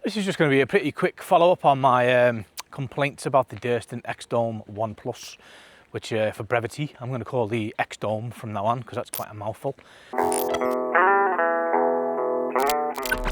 This is just going to be a pretty quick follow-up on my complaints about the Durston X-Dome 1 Plus, which for brevity I'm going to call the X-Dome from now on because that's quite a mouthful.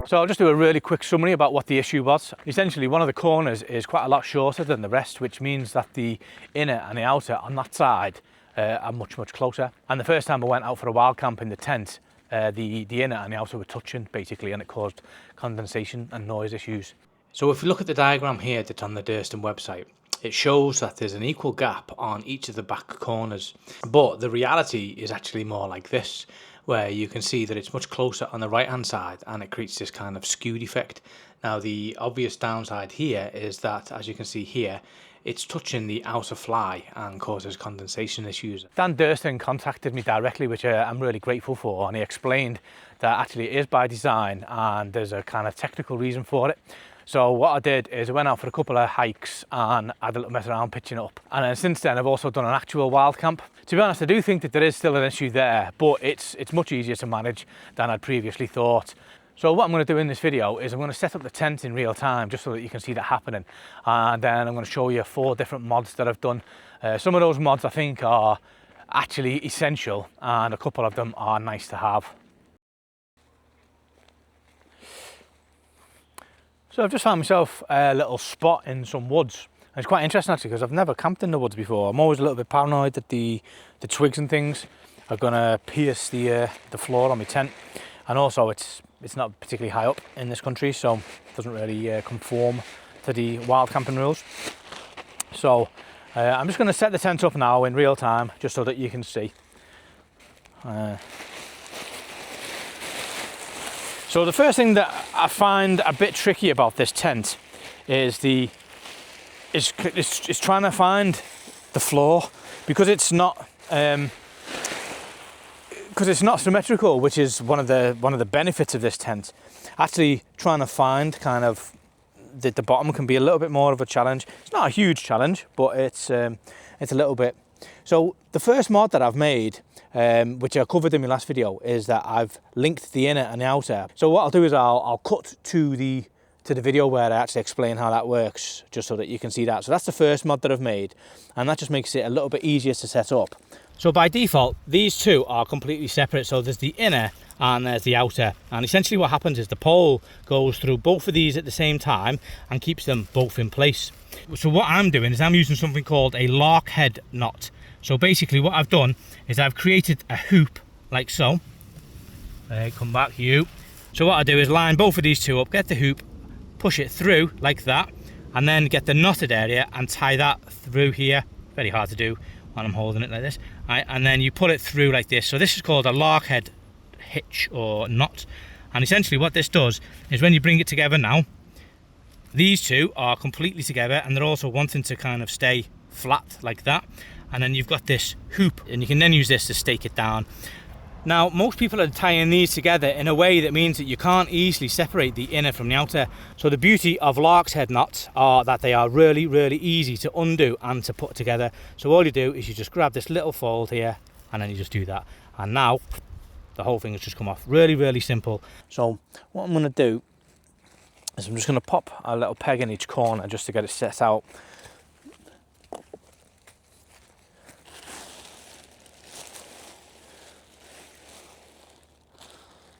So I'll just do a really quick summary about what the issue was. Essentially, one of the corners is quite a lot shorter than the rest, which means that the inner and the outer on that side are much closer. And the first time I went out for a wild camp in the tent, the inner and the outer were touching basically, and it caused condensation and noise issues. So if you look at the diagram here that's on the Durston website, it shows that there's an equal gap on each of the back corners, but the reality is actually more like this, where you can see that it's much closer on the right hand side and it creates this kind of skewed effect. Now the obvious downside here is that, as you can see here, it's touching the outer fly and causes condensation issues. Dan Durston contacted me directly, which I'm really grateful for, and he explained that actually it is by design and there's a kind of technical reason for it. So what I did is I went out for a couple of hikes and had a little mess around pitching up. And then since then I've also done an actual wild camp. To be honest, I do think that there is still an issue there, but it's much easier to manage than I'd previously thought. So what I'm going to do in this video is I'm going to set up the tent in real time just so that you can see that happening. And then I'm going to show you 4 different mods that I've done. Some of those mods I think are actually essential and a couple of them are nice to have. So I've just found myself a little spot in some woods. And it's quite interesting actually because I've never camped in the woods before. I'm always a little bit paranoid that the twigs and things are going to pierce the floor on my tent. And also it's not particularly high up in this country, so it doesn't really conform to the wild camping rules. So I'm just going to set the tent up now in real time just so that you can see. So the first thing that I find a bit tricky about this tent is trying to find the floor because it's not symmetrical, which is one of the benefits of this tent. Actually trying to find kind of the bottom can be a little bit more of a challenge. It's not a huge challenge, but it's a little bit. So the first mod that I've made, which I covered in my last video, is that I've linked the inner and the outer. So what I'll do is I'll cut to the video where I actually explain how that works, just so that you can see that. So that's the first mod that I've made, and that just makes it a little bit easier to set up. So by default, these two are completely separate. So there's the inner and there's the outer. And essentially what happens is the pole goes through both of these at the same time and keeps them both in place. So what I'm doing is I'm using something called a lark head knot. So basically what I've done is I've created a hoop like so. Come back, you. So what I do is line both of these two up, get the hoop, push it through like that, and then get the knotted area and tie that through here. Very hard to do when I'm holding it like this. Right, and then you pull it through like this. So this is called a lark head hitch or knot. And essentially what this does is when you bring it together now, these two are completely together and they're also wanting to kind of stay flat like that. And then you've got this hoop and you can then use this to stake it down. Now, most people are tying these together in a way that means that you can't easily separate the inner from the outer. So the beauty of lark's head knots are that they are really easy to undo and to put together. So all you do is you just grab this little fold here and then you just do that. And now the whole thing has just come off. Really simple. So what I'm going to do is I'm just going to pop a little peg in each corner just to get it set out.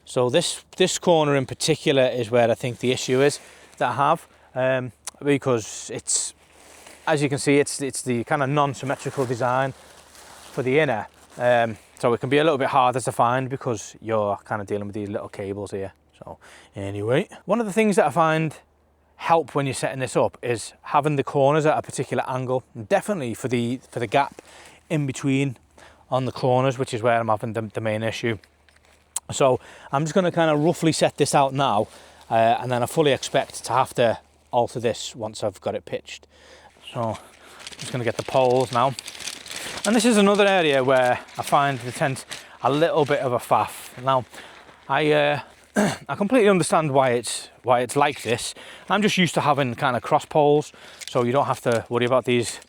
So this corner in particular is where I think the issue is that I have, because it's, as you can see, it's the kind of non-symmetrical design for the inner. So it can be a little bit harder to find because you're kind of dealing with these little cables here. So anyway, one of the things that I find help when you're setting this up is having the corners at a particular angle, definitely for the gap in between on the corners, which is where I'm having the main issue. So I'm just going to kind of roughly set this out now, and then I fully expect to have to alter this once I've got it pitched. So I'm just going to get the poles now. And this is another area where I find the tent a little bit of a faff. Now, I completely understand why it's like this. I'm just used to having kind of cross poles, so you don't have to worry about these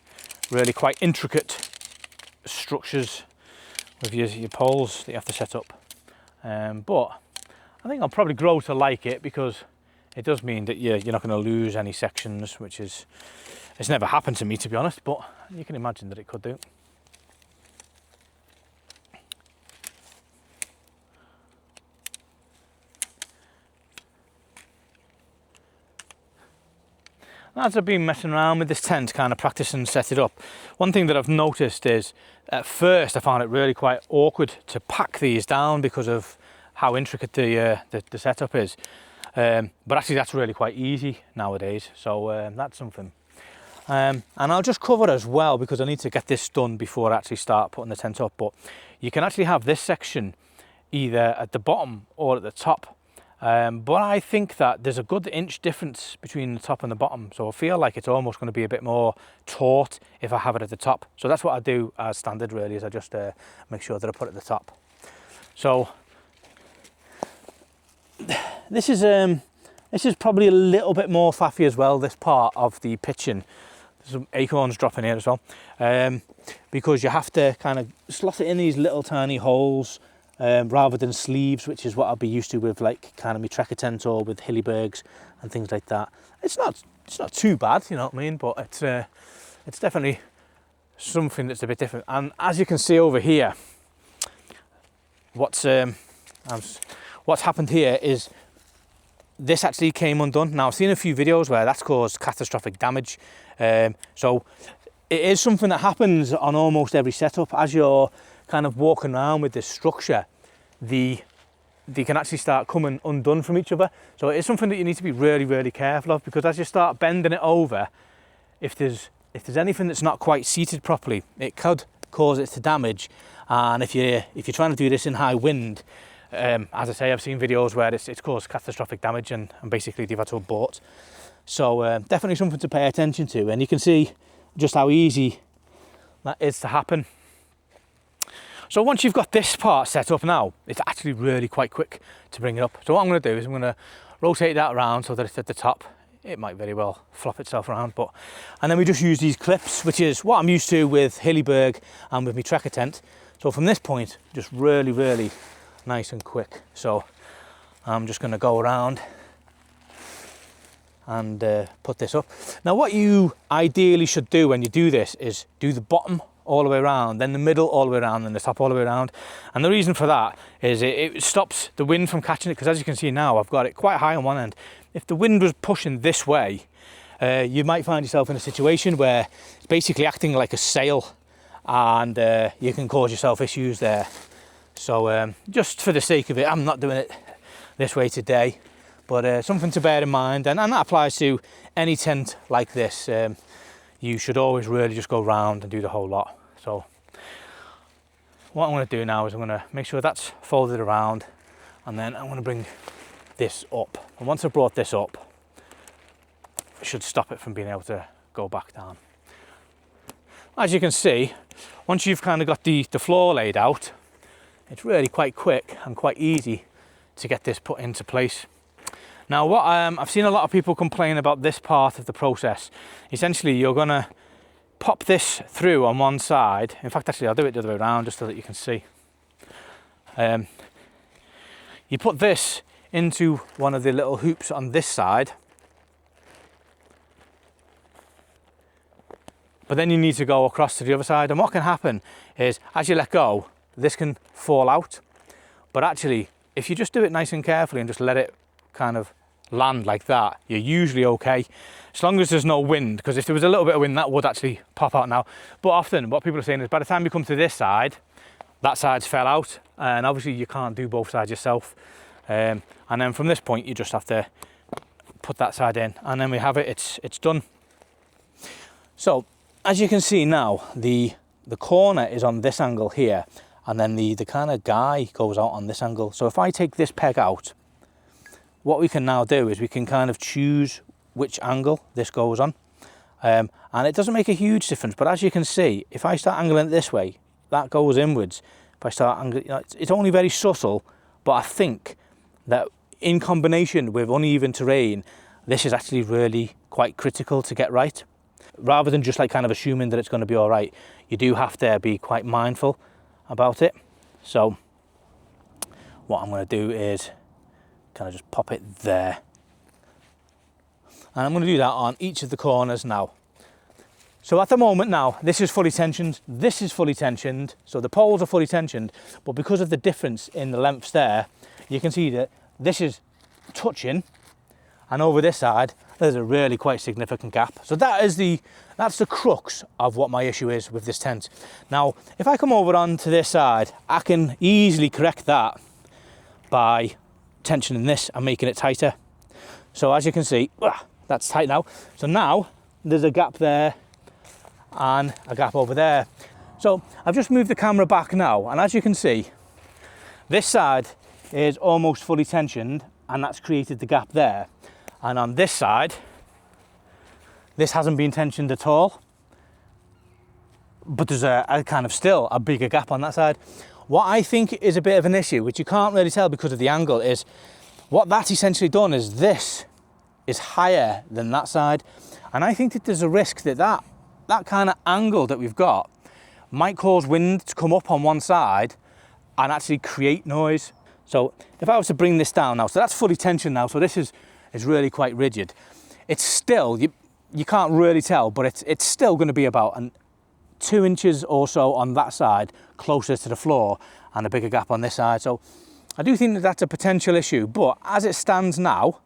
really quite intricate structures with your poles that you have to set up. But I think I'll probably grow to like it because it does mean that you're not going to lose any sections, which is, it's never happened to me, to be honest, but you can imagine that it could do. As I've been messing around with this tent, kind of practicing and set it up, one thing that I've noticed is, at first I found it really quite awkward to pack these down because of how intricate the setup is. But actually that's really quite easy nowadays, so that's something. And I'll just cover as well, because I need to get this done before I actually start putting the tent up, but you can actually have this section either at the bottom or at the top. But I think that there's a good inch difference between the top and the bottom, so I feel like it's almost going to be a bit more taut if I have it at the top. So that's what I do as standard, really, is I just make sure that I put it at the top. So this is probably a little bit more faffy as well, this part of the pitching. There's some acorns dropping here as well, because you have to kind of slot it in these little tiny holes, rather than sleeves, which is what I'll be used to with like kind of my Trekker tent or with Hillybergs and things like that. It's not too bad, you know what I mean, but it's definitely something that's a bit different. And as you can see over here, what's happened here is this actually came undone. Now I've seen a few videos where that's caused catastrophic damage, so it is something that happens on almost every setup. As you're kind of walking around with this structure, they can actually start coming undone from each other. So it is something that you need to be really, really careful of, because as you start bending it over, if there's anything that's not quite seated properly, it could cause it to damage. And if you're trying to do this in high wind, as I say, I've seen videos where it's caused catastrophic damage and basically they've had to abort. So definitely something to pay attention to, and you can see just how easy that is to happen. So once you've got this part set up now, it's actually really quite quick to bring it up. So what I'm going to do is I'm going to rotate that around so that it's at the top. It might very well flop itself around, and then we just use these clips, which is what I'm used to with Hillyberg and with my Trekker tent. So from this point, just really, really nice and quick. So I'm just going to go around and put this up. Now what you ideally should do when you do this is do the bottom all the way around, then the middle all the way around, then the top all the way around. And the reason for that is it stops the wind from catching it, because as you can see now, I've got it quite high on one end. If the wind was pushing this way, you might find yourself in a situation where it's basically acting like a sail, and you can cause yourself issues there. So just for the sake of it, I'm not doing it this way today, but something to bear in mind, and that applies to any tent like this. You should always really just go round and do the whole lot. So what I'm going to do now is I'm going to make sure that's folded around, and then I'm going to bring this up. And once I've brought this up, it should stop it from being able to go back down. As you can see, once you've kind of got the floor laid out, it's really quite quick and quite easy to get this put into place. Now what I've seen a lot of people complain about this part of the process. Essentially you're going to pop this through on one side. In fact, actually I'll do it the other way around just so that you can see. You put this into one of the little hoops on this side, but then you need to go across to the other side, and what can happen is as you let go, this can fall out. But actually if you just do it nice and carefully and just let it kind of land like that, you're usually okay, as long as there's no wind, because if there was a little bit of wind, that would actually pop out now. But often what people are saying is by the time you come to this side, that side's fell out, and obviously you can't do both sides yourself. And then from this point you just have to put that side in, and then we have it, it's done. So as you can see now, the corner is on this angle here, and then the kind of guy goes out on this angle. So if I take this peg out, what we can now do is we can kind of choose which angle this goes on. And it doesn't make a huge difference, but as you can see, if I start angling it this way, that goes inwards. If I start angling, you know, it's only very subtle, but I think that in combination with uneven terrain, this is actually really quite critical to get right. Rather than just like kind of assuming that it's going to be all right, you do have to be quite mindful about it. So what I'm going to do is kind of just pop it there, And I'm going to do that on each of the corners now. So at the moment now, this is fully tensioned, this is fully tensioned, so the poles are fully tensioned, but because of the difference in the lengths there, you can see that this is touching, and over this side, there's a really quite significant gap. So that's the crux of what my issue is with this tent. Now, if I come over onto this side, I can easily correct that by tensioning this and making it tighter. So as you can see, that's tight now. So now there's a gap there and a gap over there. So I've just moved the camera back now, and as you can see, this side is almost fully tensioned, and that's created the gap there. And on this side, this hasn't been tensioned at all, but there's a kind of still a bigger gap on that side. What I think is a bit of an issue, which you can't really tell because of the angle, is what that's essentially done is this is higher than that side. And I think that there's a risk that that kind of angle that we've got might cause wind to come up on one side and actually create noise. So if I was to bring this down now, so that's fully tensioned now, so this is really quite rigid. It's still, you can't really tell, but it's still going to be about 2 inches or so on that side, closer to the floor, and a bigger gap on this side. So I do think that that's a potential issue, but as it stands now,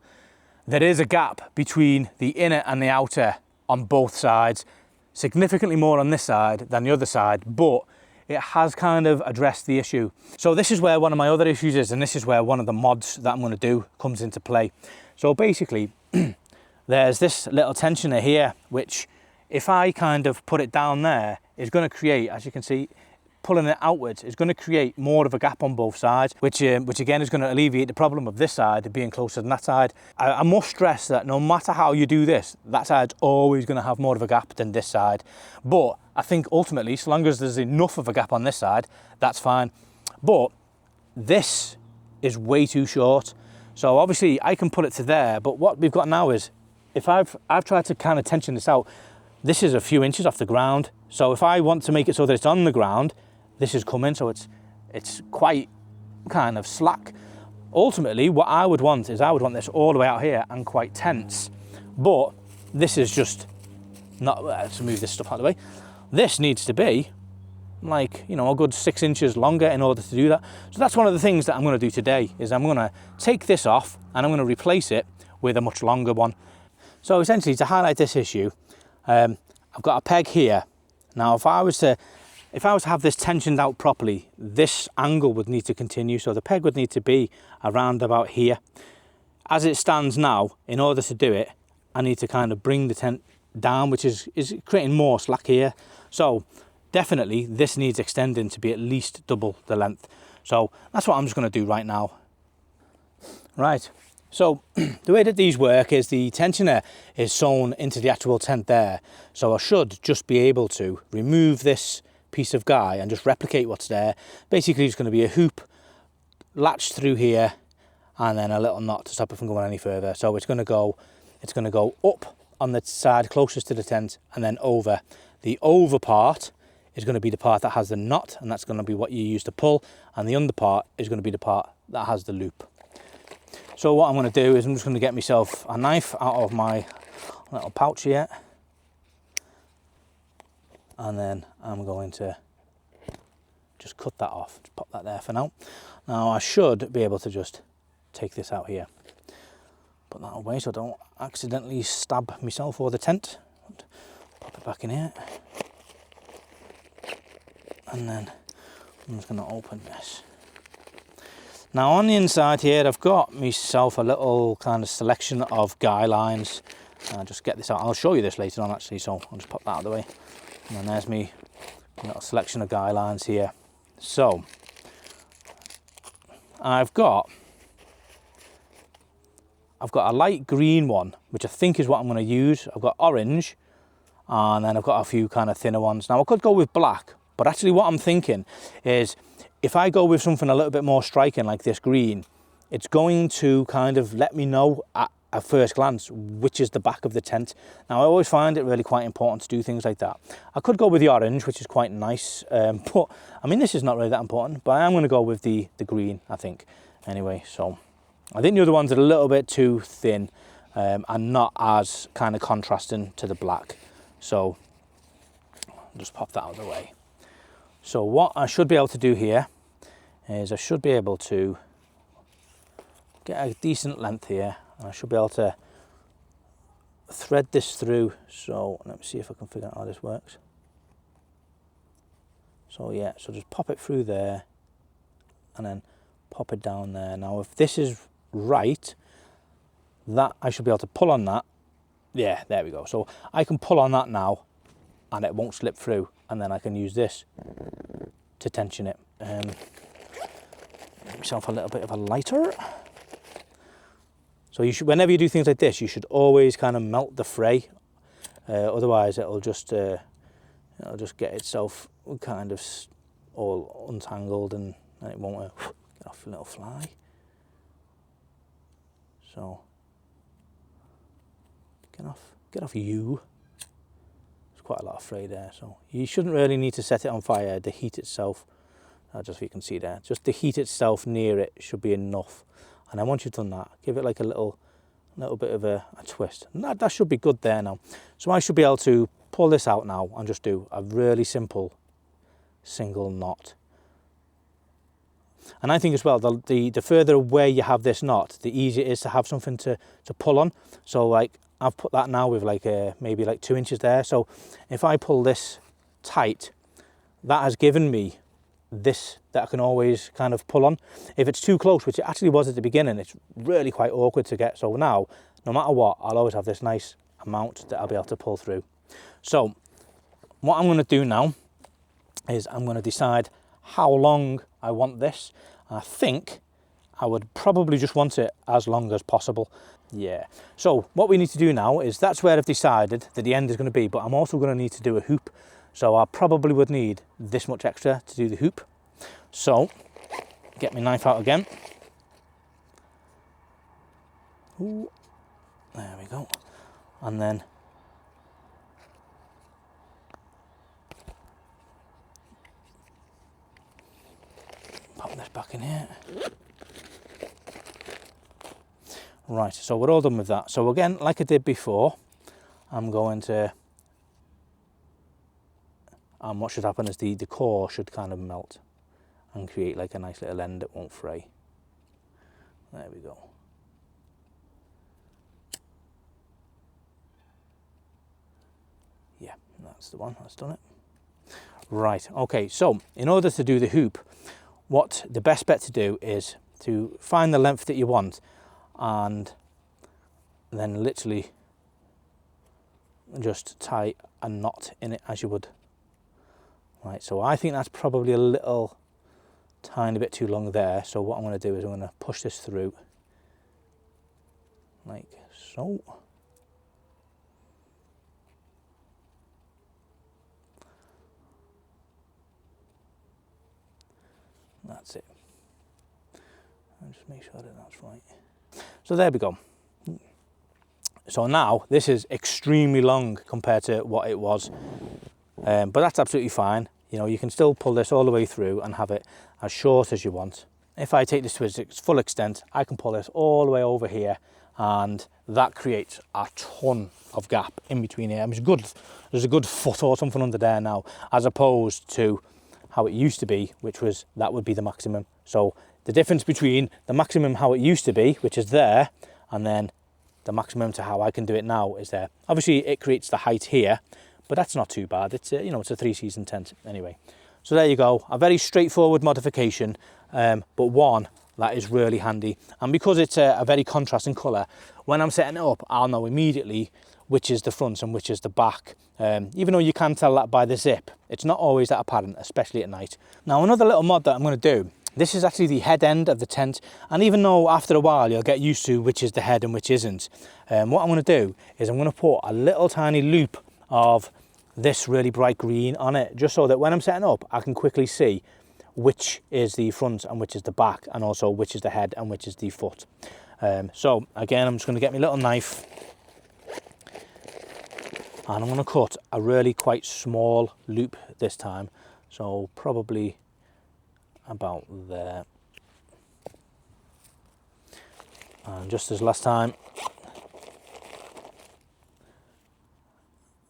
there is a gap between the inner and the outer on both sides, significantly more on this side than the other side, but it has kind of addressed the issue. So this is where one of my other issues is, and this is where one of the mods that I'm going to do comes into play. So basically, there's this little tensioner here, which if I kind of put it down there, is going to create, as you can see, pulling it outwards is going to create more of a gap on both sides, which again is going to alleviate the problem of this side being closer than that side. I must stress that no matter how you do this, that side's always going to have more of a gap than this side. But I think ultimately, so long as there's enough of a gap on this side, that's fine. But this is way too short. So obviously I can put it to there, but what we've got now is, if I've tried to kind of tension this out, this is a few inches off the ground. So if I want to make it so that it's on the ground, this is coming, so it's quite kind of slack. Ultimately, what I would want is, I would want this all the way out here and quite tense. But this is just not, let's move this stuff out of the way. This needs to be like, you know, a good 6 inches longer in order to do that. So that's one of the things that I'm going to do today, is I'm going to take this off and I'm going to replace it with a much longer one. So essentially, to highlight this issue, I've got a peg here. Now, if I was to have this tensioned out properly, this angle would need to continue, so the peg would need to be around about here. As it stands now, in order to do it, I need to kind of bring the tent down, which is creating more slack here. So definitely this needs extending to be at least double the length. So that's what I'm just going to do right now. Right, so the way that these work is the tensioner is sewn into the actual tent there. So I should just be able to remove this piece of guy and just replicate what's there. Basically, it's going to be a hoop latched through here and then a little knot to stop it from going any further. So it's going to go up on the side closest to the tent and then over. The over part is going to be the part that has the knot, and that's going to be what you use to pull, and the under part is going to be the part that has the loop. So what I'm going to do is I'm just going to get myself a knife out of my little pouch here, and then I'm going to just cut that off. Just pop that there for now. Now I should be able to just take this out here, put that away so I don't accidentally stab myself or the tent. Pop it back in here, and then I'm just going to open this. Now on the inside here, I've got myself a little kind of selection of guy lines. I'll just get this out. I'll show you this later on actually, so I'll just pop that out of the way. And then there's me little selection of guy lines here. So I've got a light green one, which I think is what I'm going to use. I've got orange, and then I've got a few kind of thinner ones. Now I could go with black, but actually what I'm thinking is, if I go with something a little bit more striking like this green, it's going to kind of let me know at first glance which is the back of the tent. Now I always find it really quite important to do things like that. I could go with the orange, which is quite nice, but I mean, this is not really that important, but I am going to go with the green, I think. Anyway, so I think the other ones are a little bit too thin. and not as kind of contrasting to the black. So I'll just pop that out of the way. So what I should be able to do here is I should be able to get a decent length here, and I should be able to thread this through. So let me see if I can figure out how this works. So yeah, so just pop it through there and then pop it down there. Now if this is right, that I should be able to pull on that. Yeah, there we go. So I can pull on that now and it won't slip through, and then I can use this to tension it. Get myself a little bit of a lighter. So you should, whenever you do things like this, you should always kind of melt the fray. Otherwise it'll just get itself kind of all untangled, and it won't get off a little fly. So get off you. There's quite a lot of fray there, so you shouldn't really need to set it on fire. The heat itself, just so you can see there, just the heat itself near it should be enough. And then once you've done that, give it like a little bit of a twist. And that should be good there now. So I should be able to pull this out now and just do a really simple single knot. And I think as well, the further away you have this knot, the easier it is to have something to pull on. So like I've put that now with like maybe like 2 inches there. So if I pull this tight, that has given me this that I can always kind of pull on. If it's too close, which it actually was at the beginning, it's really quite awkward to get. So now, no matter what, I'll always have this nice amount that I'll be able to pull through. So what I'm going to do now is I'm going to decide how long I want this. I think I would probably just want it as long as possible. Yeah. So what we need to do now is, that's where I've decided that the end is going to be, but I'm also going to need to do a hoop. So I probably would need this much extra to do the hoop. So get my knife out again. Ooh, there we go. And then pop this back in here. Right, so we're all done with that. So again, like I did before, I'm going to, and what should happen is the core should kind of melt and create like a nice little end that won't fray. There we go. Yeah, that's the one, that's done it. Right, okay, so in order to do the hoop, what the best bet to do is to find the length that you want and then literally just tie a knot in it as you would. Right, so I think that's probably a little tiny bit too long there. So what I'm going to do is I'm going to push this through like so. That's it. And just make sure that that's right. So there we go. So now this is extremely long compared to what it was, but that's absolutely fine. You know, you can still pull this all the way through and have it as short as you want. If I take this to its full extent, I can pull this all the way over here, and that creates a ton of gap in between here. I mean, there's a good foot or something under there now, as opposed to how it used to be, which was, that would be the maximum. So the difference between the maximum how it used to be, which is there, and then the maximum to how I can do it now is there. Obviously it creates the height here, but that's not too bad. It's a, you know, it's a 3-season tent anyway. So there you go, a very straightforward modification, but one that is really handy. And because it's a very contrasting colour, when I'm setting it up, I'll know immediately which is the front and which is the back. Even though you can tell that by the zip, it's not always that apparent, especially at night. Now another little mod that I'm going to do, this is actually the head end of the tent, and even though after a while you'll get used to which is the head and which isn't, what I'm going to do is I'm going to put a little tiny loop of this really bright green on it, just so that when I'm setting up I can quickly see which is the front and which is the back, and also which is the head and which is the foot. So again, I'm just going to get my little knife and I'm going to cut a really quite small loop this time, so probably about there. And just as last time,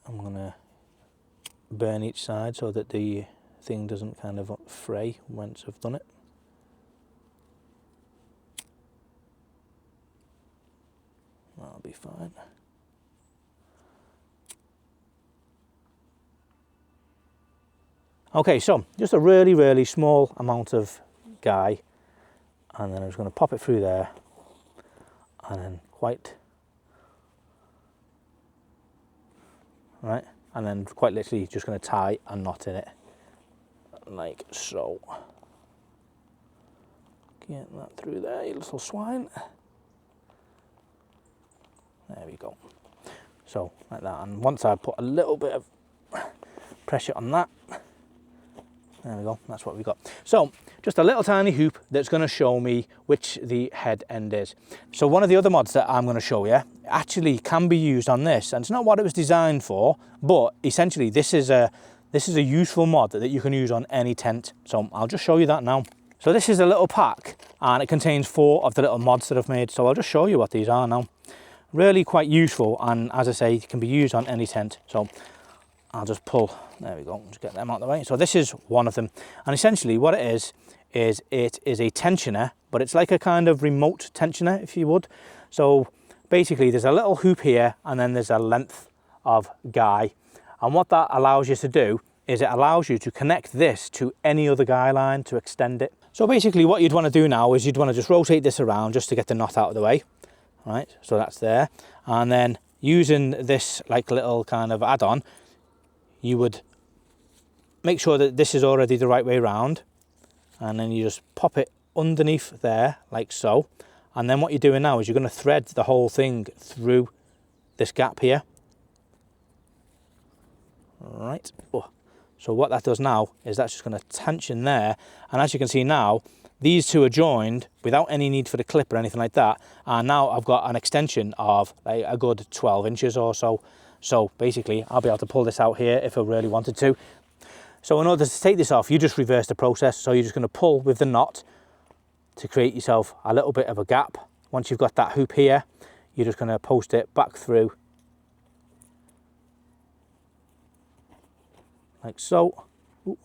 I'm going to burn each side so that the thing doesn't kind of fray once I've done it. That'll be fine. Okay, so just a really, really small amount of guy, and then I'm just going to pop it through there, and then and then quite literally just going to tie a knot in it, like so. Get that through there, you little swine. There we go. So, like that, and once I put a little bit of pressure on that, there we go, that's what we got. So, just a little tiny hoop that's going to show me which the head end is. So one of the other mods that I'm going to show you actually can be used on this, and it's not what it was designed for, but essentially this is a useful mod that you can use on any tent. So I'll just show you that now. So this is a little pack, and it contains 4 of the little mods that I've made. So I'll just show you what these are now. Really quite useful, and as I say, it can be used on any tent. So I'll just pull, there we go, just get them out of the way. So this is one of them, and essentially what it is it is a tensioner, but it's like a kind of remote tensioner, if you would. So basically there's a little hoop here, and then there's a length of guy, and what that allows you to do is it allows you to connect this to any other guy line to extend it. So basically what you'd want to do now is you'd want to just rotate this around just to get the knot out of the way. Right, so that's there, and then using this like little kind of add-on, you would make sure that this is already the right way around, and then you just pop it underneath there like so, and then what you're doing now is you're going to thread the whole thing through this gap here. Right, so what that does now is that's just going to tension there, and as you can see now, these two are joined without any need for the clip or anything like that, and now I've got an extension of like a good 12 inches or so. So basically I'll be able to pull this out here if I really wanted to. So in order to take this off, you just reverse the process. So you're just going to pull with the knot to create yourself a little bit of a gap. Once you've got that hoop here, you're just going to post it back through like so. Ooh.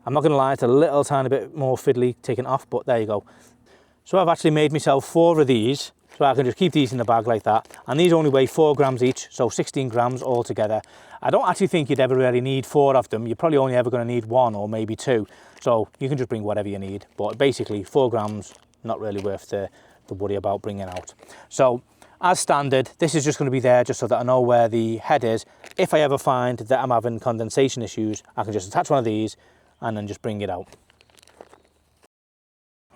I'm not going to lie, it's a little tiny bit more fiddly taking off, but there you go. So I've actually made myself 4 of these, so I can just keep these in the bag like that. And these only weigh 4 grams each, so 16 grams altogether. I don't actually think you'd ever really need 4 of them. You're probably only ever going to need 1 or maybe 2. So you can just bring whatever you need. But basically 4 grams, not really worth the worry about bringing out. So as standard, this is just going to be there just so that I know where the head is. If I ever find that I'm having condensation issues, I can just attach one of these and then just bring it out.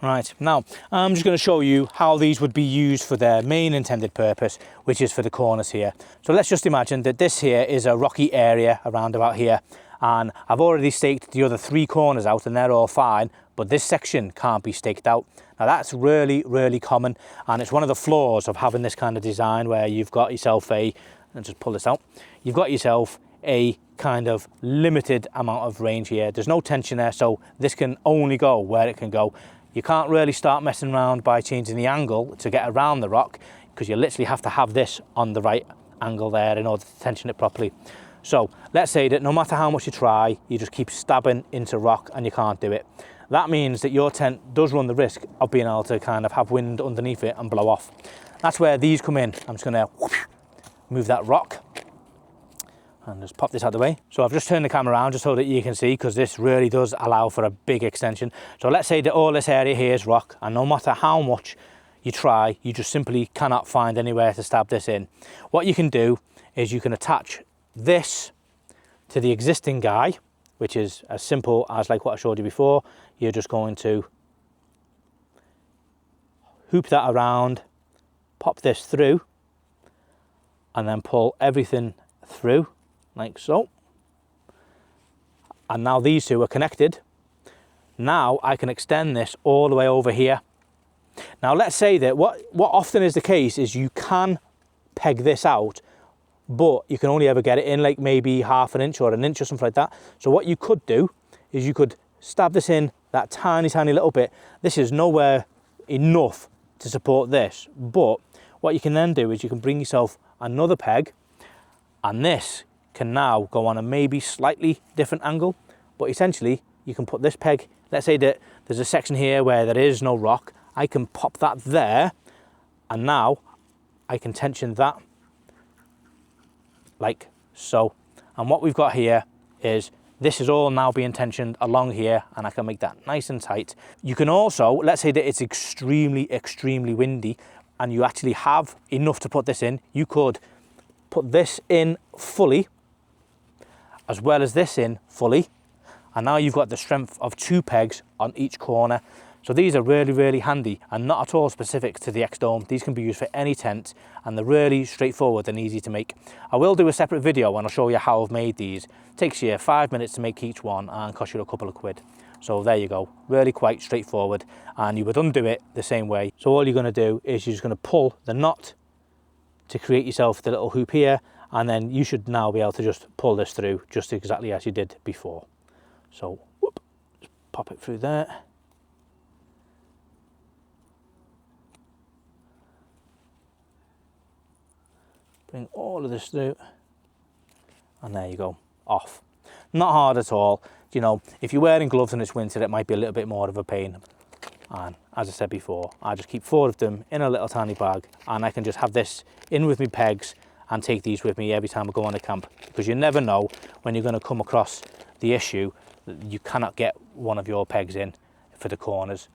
Right, now I'm just going to show you how these would be used for their main intended purpose, which is for the corners here. So let's just imagine that this here is a rocky area around about here, and I've already staked the other 3 corners out and they're all fine, but this section can't be staked out. Now that's really, really common, and it's one of the flaws of having this kind of design where you've got yourself let's just pull this out, you've got yourself a kind of limited amount of range here. There's no tension there, so this can only go where it can go. You can't really start messing around by changing the angle to get around the rock, because you literally have to have this on the right angle there in order to tension it properly. So let's say that no matter how much you try, you just keep stabbing into rock and you can't do it. That means that your tent does run the risk of being able to kind of have wind underneath it and blow off. That's where these come in. I'm just going to move that rock and just pop this out of the way. So I've just turned the camera around just so that you can see, because this really does allow for a big extension. So let's say that all this area here is rock, and no matter how much you try, you just simply cannot find anywhere to stab this in. What you can do is you can attach this to the existing guy, which is as simple as like what I showed you before. You're just going to hoop that around, pop this through, and then pull everything through like so. And now these two are connected. Now I can extend this all the way over here. Now let's say that what often is the case is you can peg this out, but you can only ever get it in like maybe half an inch or an inch or something like that. So what you could do is you could stab this in that tiny little bit. This is nowhere enough to support this, but what you can then do is you can bring yourself another peg, And this can now go on a maybe slightly different angle, but essentially you can put this peg, let's say that there's a section here where there is no rock, I can pop that there, and now I can tension that like so. And what we've got here is this is all now being tensioned along here, and I can make that nice and tight. You can also, let's say that it's extremely, extremely windy and you actually have enough to put this in, you could put this in fully as well as this in fully, and now you've got the strength of 2 pegs on each corner. So these are really, really handy and not at all specific to the X-Dome. These can be used for any tent, and they're really straightforward and easy to make. I will do a separate video and I'll show you how I've made these. It takes you 5 minutes to make each one and costs you a couple of quid. So there you go, really quite straightforward, and you would undo it the same way. So all you're going to do is you're just going to pull the knot to create yourself the little hoop here, and then you should now be able to just pull this through just exactly as you did before. So whoop, just pop it through there. Bring all of this through, and there you go, off. Not hard at all. You know, if you're wearing gloves and it's winter, it might be a little bit more of a pain. And as I said before, I just keep 4 of them in a little tiny bag, and I can just have this in with me pegs and take these with me every time I go on a camp, because you never know when you're going to come across the issue that you cannot get one of your pegs in for the corners.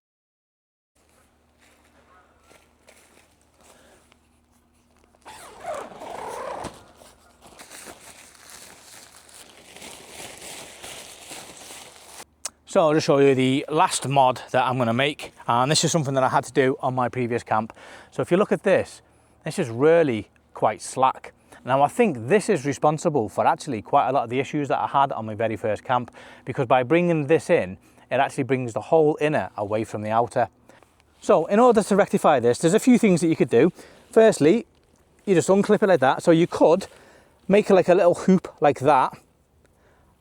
So I'll just show you the last mod that I'm going to make, and this is something that I had to do on my previous camp. So if you look at this, this is really quite slack. Now I think this is responsible for actually quite a lot of the issues that I had on my very first camp, because by bringing this in, it actually brings the whole inner away from the outer. So in order to rectify this, there's a few things that you could do. Firstly, you just unclip it like that. So you could make like a little hoop like that,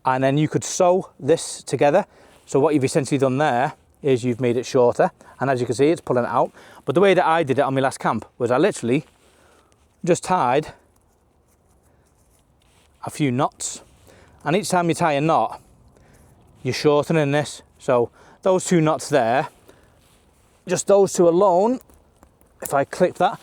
and then you could sew this together. So what you've essentially done there is you've made it shorter, and as you can see, it's pulling it out. But the way that I did it on my last camp was I literally just tied a few knots, and each time you tie a knot, you're shortening this. So those 2 knots there, just those 2 alone, if I clip that,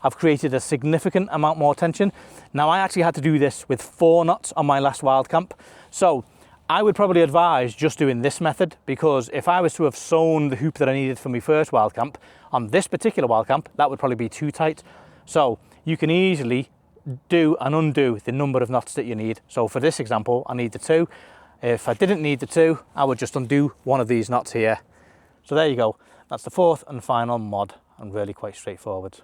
I've created a significant amount more tension. Now I actually had to do this with 4 knots on my last wild camp. So I would probably advise just doing this method, because if I was to have sewn the hoop that I needed for my first wild camp, on this particular wild camp, that would probably be too tight. So you can easily do and undo the number of knots that you need. So for this example, I need the 2. If I didn't need the 2, I would just undo one of these knots here. So there you go. That's the 4th and final mod, and really quite straightforward.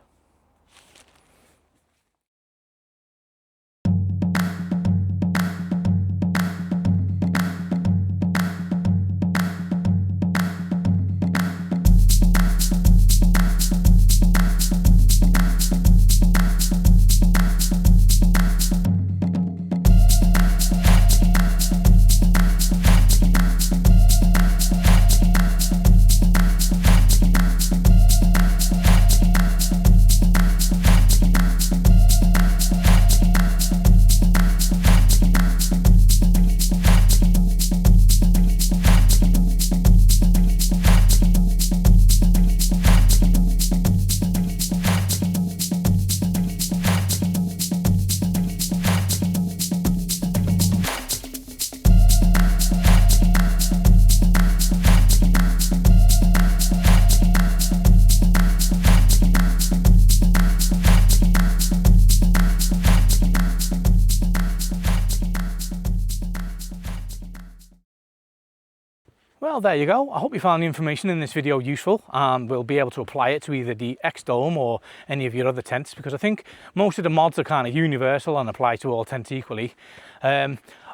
Well, there you go. I hope you found the information in this video useful, and we'll be able to apply it to either the X-Dome or any of your other tents, because I think most of the mods are kind of universal and apply to all tents equally.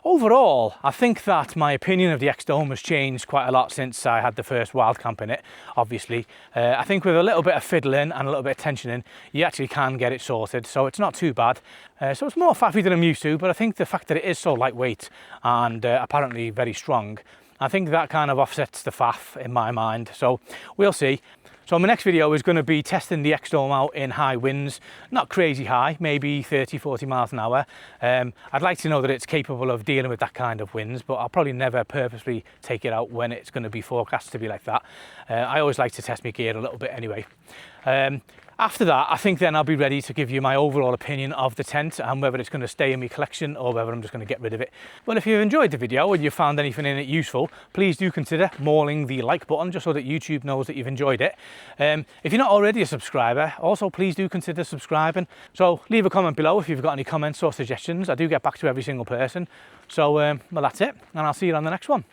Overall, I think that my opinion of the X-Dome has changed quite a lot since I had the first wild camp in it, obviously. I think with a little bit of fiddling and a little bit of tensioning, you actually can get it sorted, so it's not too bad. So it's more faffy than I'm used to, but I think the fact that it is so lightweight and apparently very strong, I think that kind of offsets the faff in my mind. So we'll see. So my next video is going to be testing the X-Dome out in high winds, not crazy high, maybe 30, 40 miles an hour. I'd like to know that it's capable of dealing with that kind of winds, but I'll probably never purposely take it out when it's going to be forecast to be like that. I always like to test my gear a little bit anyway. After that, I think then I'll be ready to give you my overall opinion of the tent and whether it's going to stay in my collection or whether I'm just going to get rid of it. Well, if you've enjoyed the video and you found anything in it useful, please do consider mauling the like button just so that YouTube knows that you've enjoyed it. If you're not already a subscriber, also please do consider subscribing. So leave a comment below if you've got any comments or suggestions. I do get back to every single person. So, well, that's it, and I'll see you on the next one.